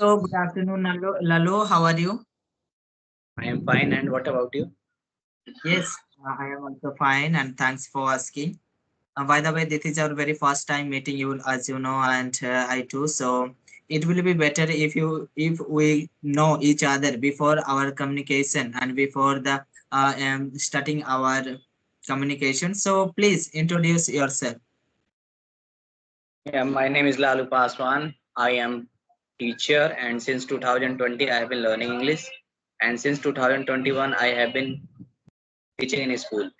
So good afternoon, Lalo. How are you? I am fine. And what about you? Yes, I am also fine, and thanks for asking. By the way, this is our very first time meeting you, as you know, and I too. So it will be better if we know each other before our communication and before the starting our communication. So please introduce yourself. Yeah, my name is Lalu Paswan. I am teacher, and since 2020, I have been learning English. And since 2021, I have been teaching in a school.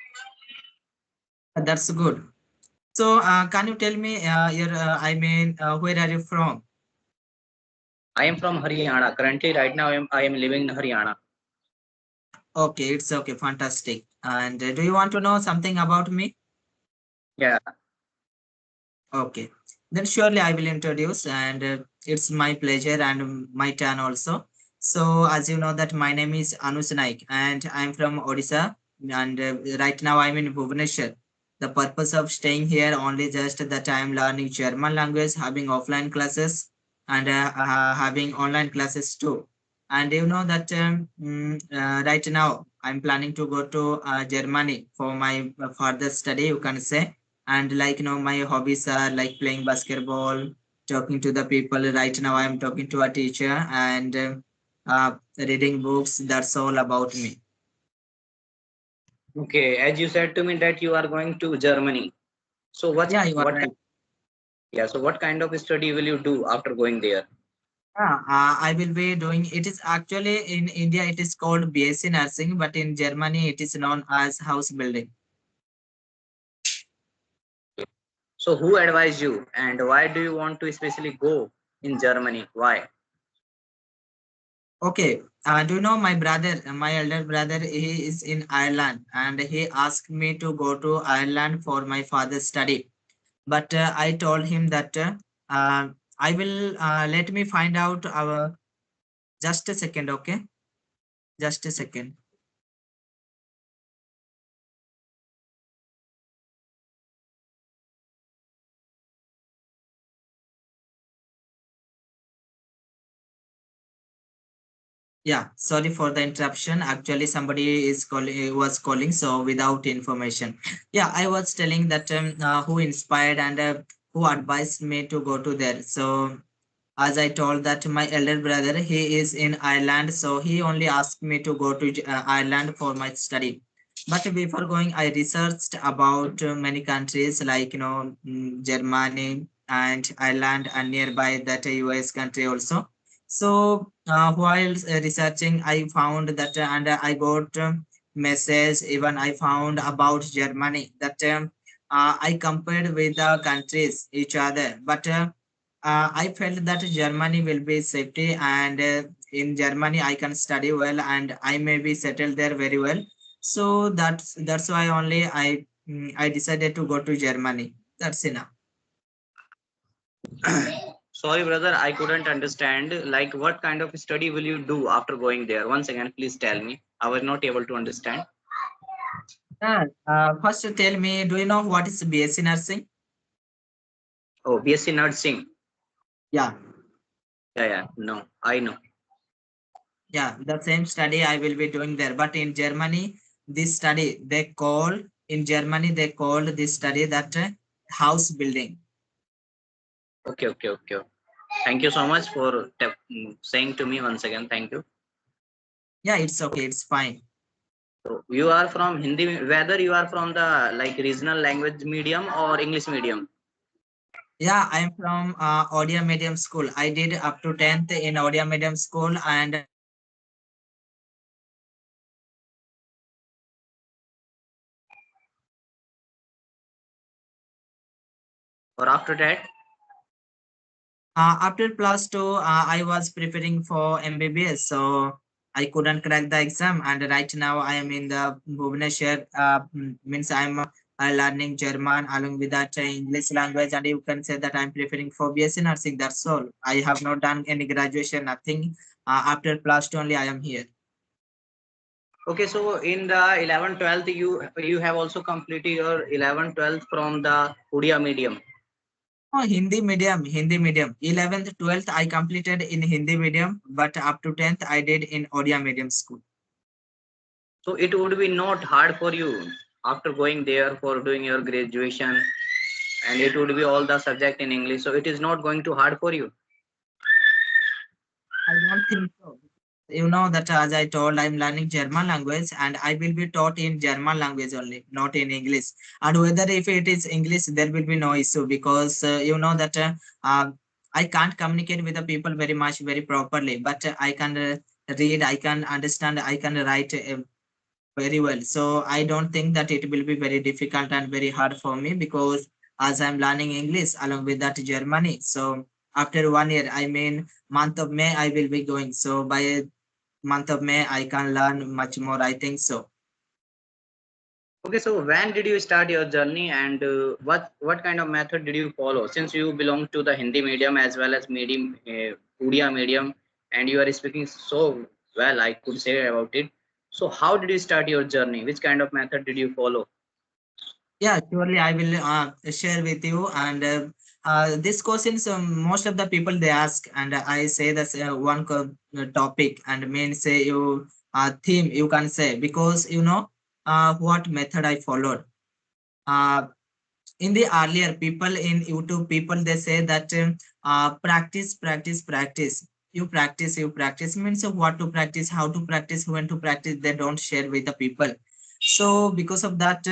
That's good. So can you tell me where are you from? I am from Haryana. Currently, right now, I am living in Haryana. Okay, it's okay, fantastic. And do you want to know something about me? Yeah. Okay, then surely I will introduce, and it's my pleasure and my turn also. So, as you know, that my name is Anush Naik, and I'm from Odisha, and right now I'm in Bhubaneswar. The purpose of staying here only just that I'm learning German language, having offline classes, and having online classes too. And you know that right now I'm planning to go to Germany for my further study, you can say. And like my hobbies are like playing basketball, talking to the people. Right now I'm talking to a teacher, and reading books. That's all about me. Okay. As you said to me that you are going to Germany. So what Yeah, you are what right. kind, yeah? So what kind of study will you do after going there? Yeah, I will be doing it. Is actually in India it is called BSc nursing, but in Germany it is known as house building. So who advised you, and why do you want to especially go in Germany? Why? Okay, do you know my brother, my elder brother, he is in Ireland, and he asked me to go to Ireland for my father's study. But I told him that I will let me find out our just a second, okay? Just a second. Yeah, sorry for the interruption. Actually, somebody is calling was calling, so without information. Yeah, I was telling that who inspired and who advised me to go to there. So as I told that my elder brother, he is in Ireland, so he only asked me to go to Ireland for my study. But before going, I researched about many countries like Germany and Ireland and nearby that US country also. So while researching, I found that and I got message. Even I found about Germany that I compared with the countries each other, but. I felt that Germany will be safety, and in Germany I can study well, and I may be settled there very well. So that's why only I decided to go to Germany. That's enough. Sorry, brother, I couldn't understand. Like, what kind of study will you do after going there? Once again, please tell me. I was not able to understand. First, tell me, do you know what is BSc nursing? Oh, BSc nursing. Yeah, Yeah, yeah. No, I know. yeah, the same study I will be doing there. But in Germany, this study they called this study that house building. Okay, okay, okay. Thank you so much for saying to me once again. Thank you. Yeah, it's okay, it's fine. So you are from Hindi, whether you are from the like regional language medium or English medium, Yeah, I'm from Odia Medium School. I did up to 10th in Odia Medium School, and or after that. after plus two, I was preparing for MBBS, so I couldn't crack the exam. And right now, I am in the Bhubaneswar. Means I'm learning German along with that English language, and you can say that I'm preparing for BSc nursing. That's all. I have not done any graduation, nothing. After plus two only, I am here. Okay, so in the 11th, 12th, you have also completed your 11th, 12th from the Odia medium. Oh, Hindi medium, Hindi medium. 11th, 12th, I completed in Hindi medium, but up to 10th, I did in Odia medium school. So it would be not hard for you after going there for doing your graduation, and it would be all the subject in English. So it is not going to hard for you. I don't think so. You know that as I told, I'm learning German language and I will be taught in German language only, not in English. And whether if it is English, there will be no issue because you know that I can't communicate with the people very much, very properly, but I can read, I can understand, I can write very well. So I don't think that it will be very difficult and very hard for me because as I'm learning English along with that Germany. So after 1 year, I mean month of May, I will be going. So by month of May, I can learn much more. I think so. Okay, so when did you start your journey, and what kind of method did you follow? Since you belong to the Hindi medium as well as medium Odia medium, and you are speaking so well, I could say about it. So how did you start your journey? Which kind of method did you follow? Yeah, surely I will share with you. And this questions, most of the people they ask, and I say that's topic and mean say you theme you can say because you know what method I followed. Uh, in the earlier people in YouTube people they say that practice, practice, practice. You practice means of what to practice, how to practice, when to practice. They don't share with the people. So because of that,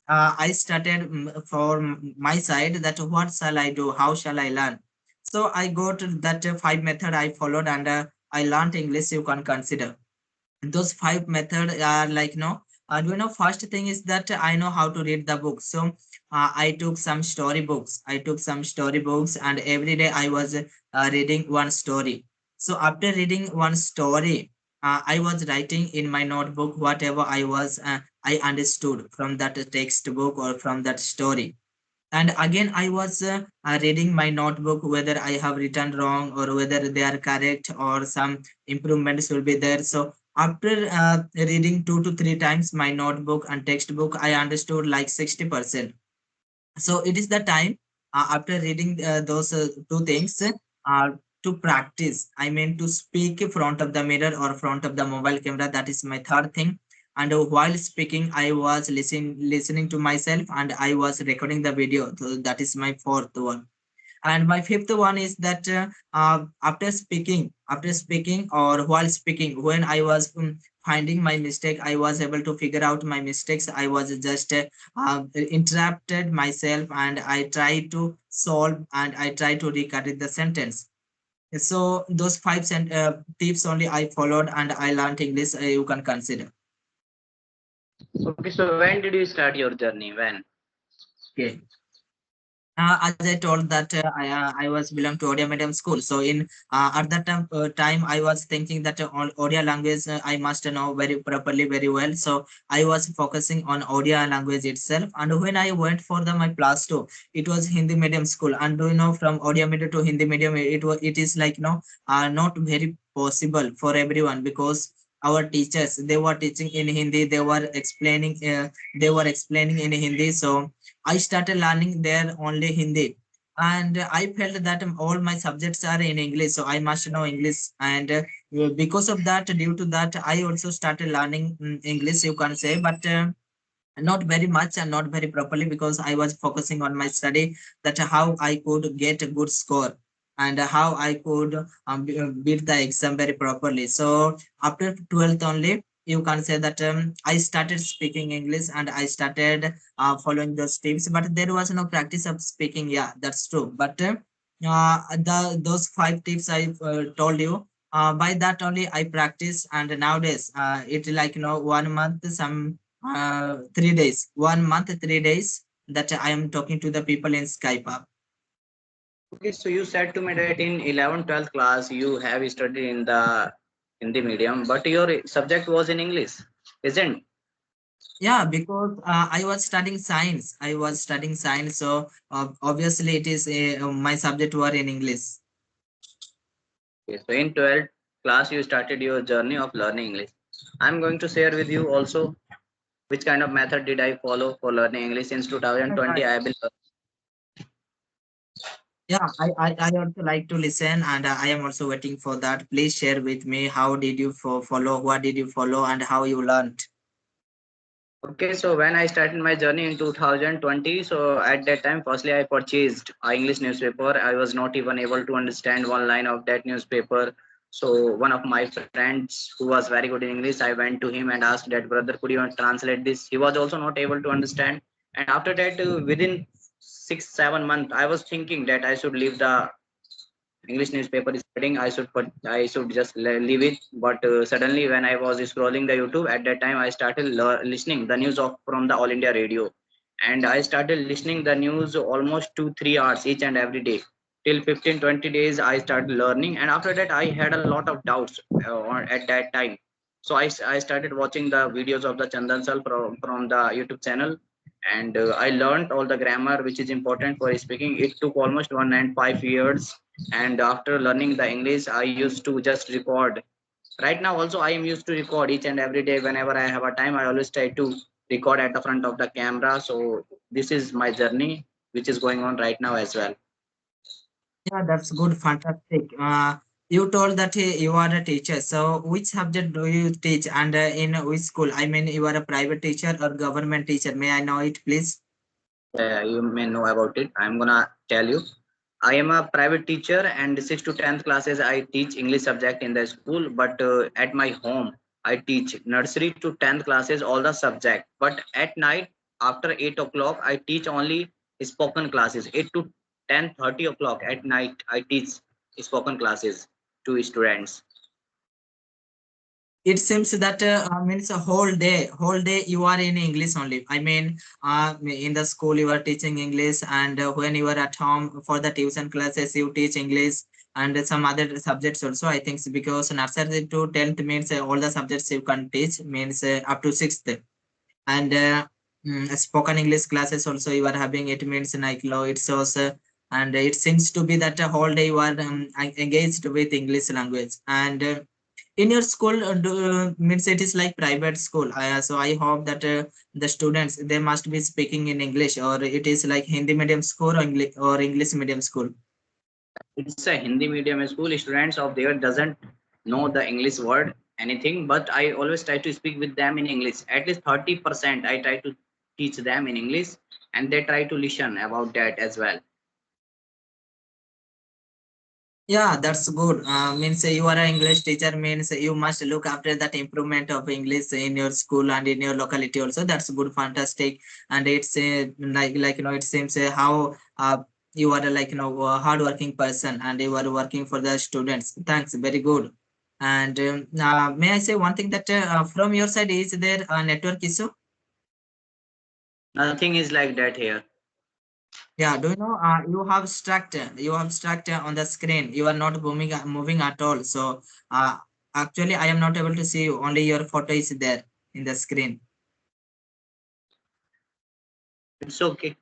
I started for my side that what shall I do? How shall I learn? So I go to that five method I followed and I learned English. You can consider those five methods are like no you know first thing is that I know how to read the book. So I took some storybooks and every day I was reading one story. So after reading one story, I was writing in my notebook whatever I understood from that textbook or from that story. And again I was reading my notebook whether I have written wrong or whether they are correct or some improvements will be there. So after reading 2 to 3 times my notebook and textbook, I understood like 60%. So it is the time after reading those two things to practice, I mean to speak in front of the mirror or front of the mobile camera. That is my third thing. And while speaking I was listening to myself and I was recording the video. So that is my fourth one. And my fifth one is that after speaking or while speaking, when I was finding my mistake, I was able to figure out my mistakes. I was just interrupted myself and I try to solve and I try to recut the sentence. So those tips only I followed and I learned English. You can consider. Okay, so when did you start your journey? When? Okay. As I told that I was belong to Odia medium school. So in at that time I was thinking that Odia language I must know very properly, very well. So I was focusing on Odia language itself. And when I went for the my plus two, it was Hindi medium school. And do you know from Odia medium to Hindi medium, it is like not very possible for everyone because our teachers they were teaching in Hindi, they were explaining in Hindi. So I started learning there only Hindi. And I felt that all my subjects are in English, so I must know English. And because of that, due to that, I also started learning English, you can say, but not very much and not very properly because I was focusing on my study, that how I could get a good score and how I could beat the exam very properly. So after 12th only, you can say that I started speaking English and I started following those tips, but there was no practice of speaking. Yeah, that's true. But those five tips I told you, by that only I practice. And nowadays, it like 1 month, 3 days, 1 month, 3 days that I am talking to the people in Skype app. Okay, so you said to me that in 11th, 12th class you have studied in the Hindi medium, but your subject was in English, isn't? Yeah, because I was studying science. So obviously it is my subject were in English. Okay, so in 12th class you started your journey of learning English. I'm going to share with you also which kind of method did I follow for learning English since 2020. Right. I have been Yeah, I also like to listen, and I am also waiting for that. Please share with me how did you follow, what did you follow, and how you learned. Okay, so when I started my journey in 2020, so at that time, firstly, I purchased a English newspaper. I was not even able to understand one line of that newspaper. So one of my friends who was very good in English, I went to him and asked that, brother, could you translate this? He was also not able to understand. And after that, within 6 7 months, I was thinking that I should leave the English newspaper spreading. I should just leave it. But suddenly, when I was scrolling the YouTube at that time, I started listening the news of from the All India Radio, and I started listening the news almost 2 3 hours each and every day. Till 15 20 days, I started learning, and after that, I had a lot of doubts at that time. So I started watching the videos of the Chandan Sal from the YouTube channel, and I learned all the grammar which is important for speaking. It took almost 1 and 5 years, and after learning the English, I used to just record. Right now also, I am used to record each and every day. Whenever I have a time, I always try to record at the front of the camera. So this is my journey which is going on right now as well. Yeah, that's good, fantastic. You told that you are a teacher. So, which subject do you teach, and in which school? I mean, you are a private teacher or government teacher. May I know it, please? You may know about it. I'm gonna tell you. I am a private teacher, and 6 to 10th classes I teach English subject in the school. But at my home, I teach nursery to 10th classes all the subject. But at night after 8 o'clock, I teach only spoken classes. 8 to 10:30 o'clock at night, I teach spoken classes to students. It seems that means a whole day you are in English only. I mean, in the school you are teaching English, and when you are at home for the tuition classes, you teach English and some other subjects also. I think because nursery to 10th means all the subjects you can teach means up to 6th, and spoken English classes also you are having. It means like law. It shows. And it seems to be that a whole day you are engaged with English language. And in your school means it is like private school, so I hope that the students they must be speaking in English, or it is like Hindi medium school or English medium school. It's a Hindi medium school. Students of there doesn't know the English word anything, but I always try to speak with them in English. At least 30% I try to teach them in English, and they try to listen about that as well. Yeah, that's good. Means you are an English teacher means you must look after that improvement of English in your school and in your locality also. That's good, fantastic. And it's like it seems how you are like a hardworking person, and you are working for the students. Thanks, very good. And may I say one thing that from your side, is there a network issue? Nothing is like that here. Yeah, do you know you have struck on the screen. You are not moving at all. So actually I am not able to see you. Only your photo is there in the screen. It's okay.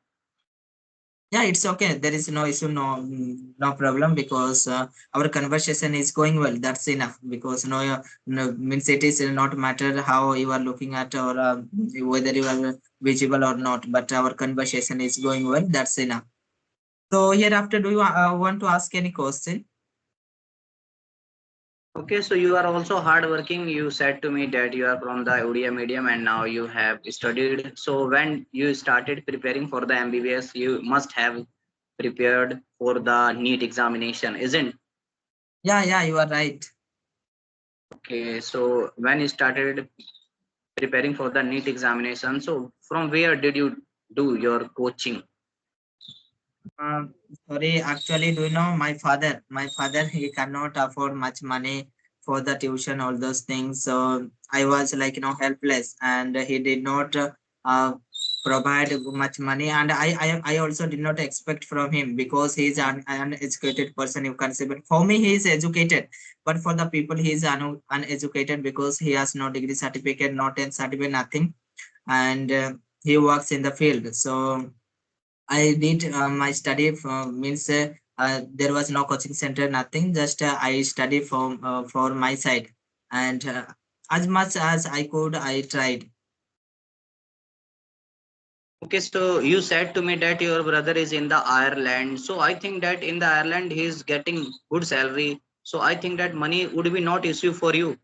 Yeah, it's okay. There is no issue, no problem, because our conversation is going well. That's enough, because no means it is not matter how you are looking at, or whether you are visible or not. But our conversation is going well. That's enough. So hereafter, do you want to ask any question? Okay, so you are also hardworking. You said to me that you are from the ODA medium and now you have studied. So when you started preparing for the MBBS, you must have prepared for the NEET examination, isn't? Yeah, you are right. Okay, so when you started preparing for the NEET examination, so from where did you do your coaching? Um, Sorry, actually, do you know My father, he cannot afford much money for the tuition, all those things. So I was like helpless, and he did not uh, provide much money, and I also did not expect from him, because he is an uneducated person. You can say, but for me, he is educated, but for the people, he is uneducated, because he has no degree certificate, no 10th certificate, nothing, and he works in the field. So I did my study from means there was no coaching center, nothing. Just I study for my side, and as much as I could, I tried. Okay, so you said to me that your brother is in the Ireland. So I think that in the Ireland he is getting good salary. So I think that money would be not issue for you.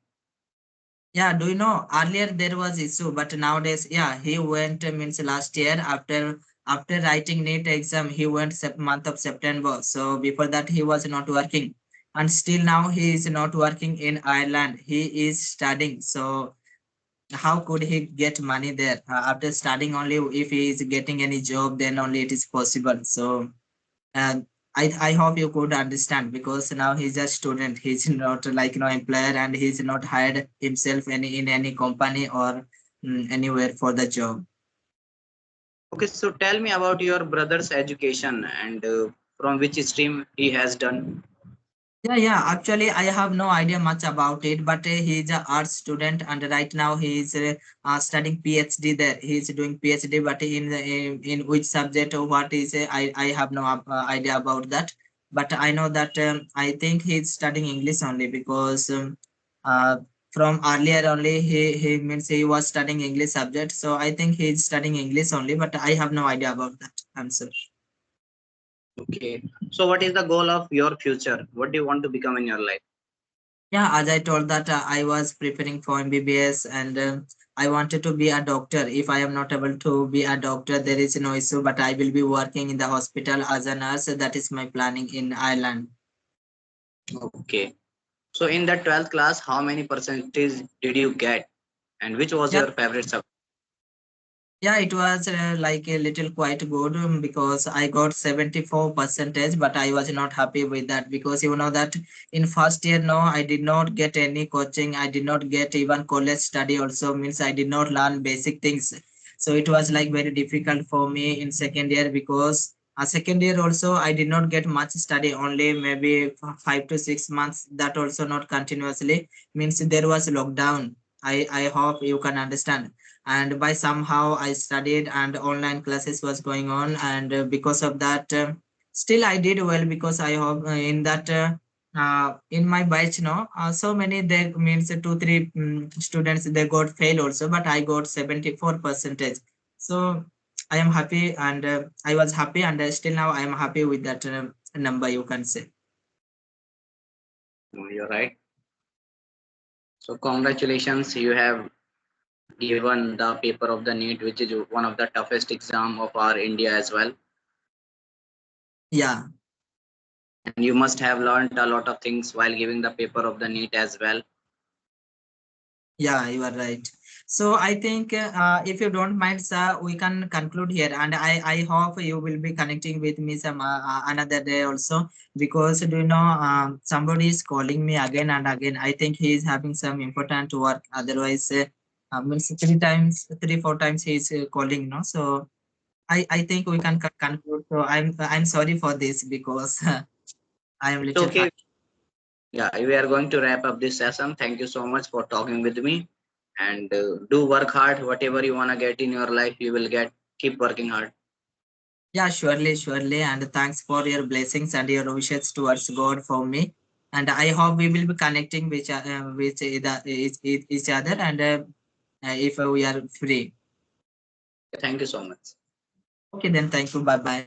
Yeah, do you know earlier there was issue, but nowadays, yeah, he went means last year after writing NEET exam, he went month of September. So before that he was not working, and still now he is not working in Ireland. He is studying. So how could he get money there after studying? Only if he is getting any job, then only it is possible. So and I hope you could understand, because now he's a student. He's not like employer, and he's not hired himself in any company or anywhere for the job. Okay, so tell me about your brother's education and from which stream he has done. Yeah. Actually, I have no idea much about it, but he's a art student, and right now he's studying PhD there. He's doing PhD, but in which subject or what is I have no idea about that. But I know that I think he's studying English only, because uh, from earlier only he means he was studying English subject. So I think he's studying English only, but I have no idea about that. I'm sorry. Okay, so what is the goal of your future? What do you want to become in your life? Yeah, as I told that I was preparing for MBBS, and I wanted to be a doctor. If I am not able to be a doctor, there is no issue, but I will be working in the hospital as a nurse. That is my planning in Ireland. Okay, so in the 12th class, how many percentage did you get, and which was Yeah, your favorite subject? yeah, it was like a little quite good, because I got 74 percentage, but I was not happy with that, because you know that in first year, no, I did not get any coaching. I did not get even college study also, means I did not learn basic things. So it was like very difficult for me in second year, because second year also I did not get much study, only maybe 5 to 6 months, that also not continuously, means there was lockdown. I hope you can understand. And by somehow I studied, and online classes was going on, and because of that still I did well, because I hope in that in my batch, no, so many, they means 2 3 students they got fail also, but I got 74 percentage. So I am happy, and I was happy, and still now I am happy with that number, you can say. No, you're right. So congratulations, you have given the paper of the NEET, which is one of the toughest exam of our India as well. Yeah. And you must have learned a lot of things while giving the paper of the NEET as well. Yeah, you are right. So I think if you don't mind, sir, we can conclude here. And I hope you will be connecting with me some another day also, because do you know somebody is calling me again and again. I think he is having some important work. Otherwise, means 3 times, 3 4 times he is calling. No, so I think we can conclude. So I'm sorry for this, because I am It's little okay. hard. Yeah, we are going to wrap up this session. Thank you so much for talking with me. And do work hard. Whatever you want to get in your life, you will get. Keep working hard. Yeah, surely, surely. And thanks for your blessings and your wishes towards God for me. And I hope we will be connecting with each other, and if we are free. Thank you so much. Okay, then thank you. Bye bye.